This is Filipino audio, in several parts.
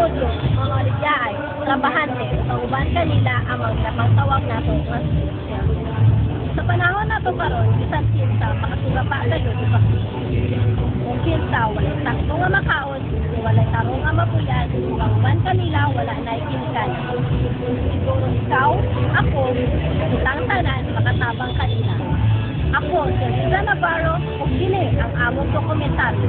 estudyo, mga ligyaay, trabahante, sa uban kanila ang mga tawag nato nga student. Sa panahon nato karon, bisan kinsa makasuga pa sa di ba? Kung kinsa wala sakto nga makaon, wala tarong nga mapuyan, ang uban kanila wala na ikinkan. Siguro ikaw, ako, kitang tanan, makatabang kanila. Ako, si Liza Navarro, ug dili ang among dokumentaryo.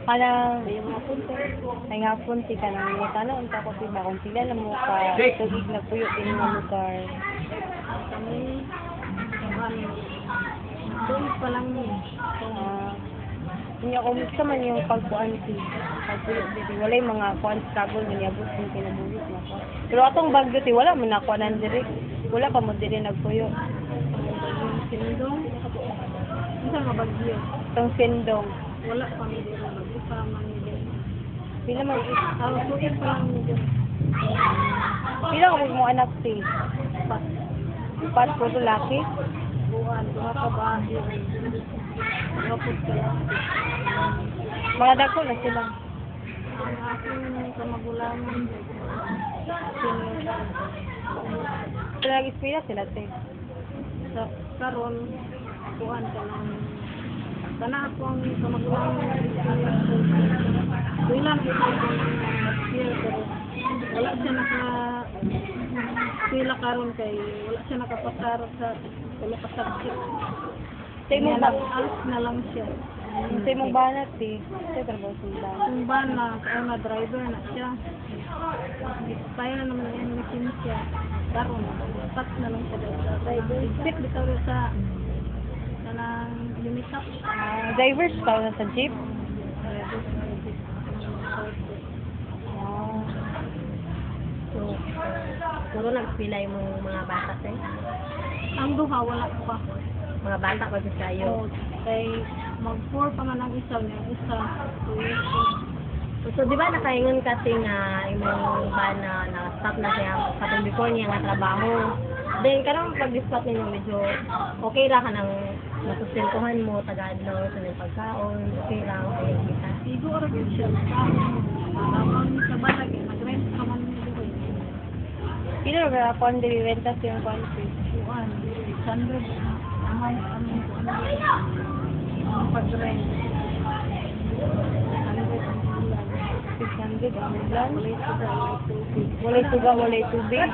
Kanang ay nga punti ka nang tanong unta ko ba kung sila na mo ka tubig na puyo din nga lugar. Doon pa lang Niya kumusta man yung pagkuan si pagpuyo dito. Wala yung mga kuan struggle nga niabot yung kinabuhit na ko. Pero atong bagyo ti wala man ako nan diri. Wala pa mo diri nagpuyo. Sindong. Isa nga bagyo. Tong sindong. Wala pa mi diri bagyo pa man mi diri. Pila man Tuig pa lang mi diri. pila ka mo anak ti? Pat ko laki. Buwan, duha ka bahay. Kapot ka lang. Mga dako na sila. Ang aking kamagulangan. Sila nag-ispira sila te. Sa karon buwan ka lang. Kana ako ang kamagulangan. Ilan ito year pero wala siya pila karon kay wala siya nakapasar sa wala pa subject. Sa imong ba? Alis na lang siya. Sa imong banat ti. Sa trabaho sila. Kung ba na kaya na driver na siya. Kaya na naman yung lisensya. Karon, pat na lang siya sa driver. Isip bitaw rin sa kanang Unitap. Drivers ka na sa jeep. So, puro nagpila yung mga bata sa'yo? Ang duha, wala pa. Mga bata pa sa sayo? Kay mag-4 pa man ang isa niya. Isa, 2 years old. So, di ba nakaingon kasi nga imong ba na stop na siya katong before niya nga trabaho? Then, karang pag-discuss ninyo medyo okay ra ka nang masustentuhan mo, taga-adlaw sa ng pagkaon, okay ra, okay kita. Siguro rin siya. Habang sa balag, mag-rent ka man dito. Pila ra ako ang diri-rentas yung country. 600 naman ang pag-rent. 600 ang bulan. Walay suga, walay tubig.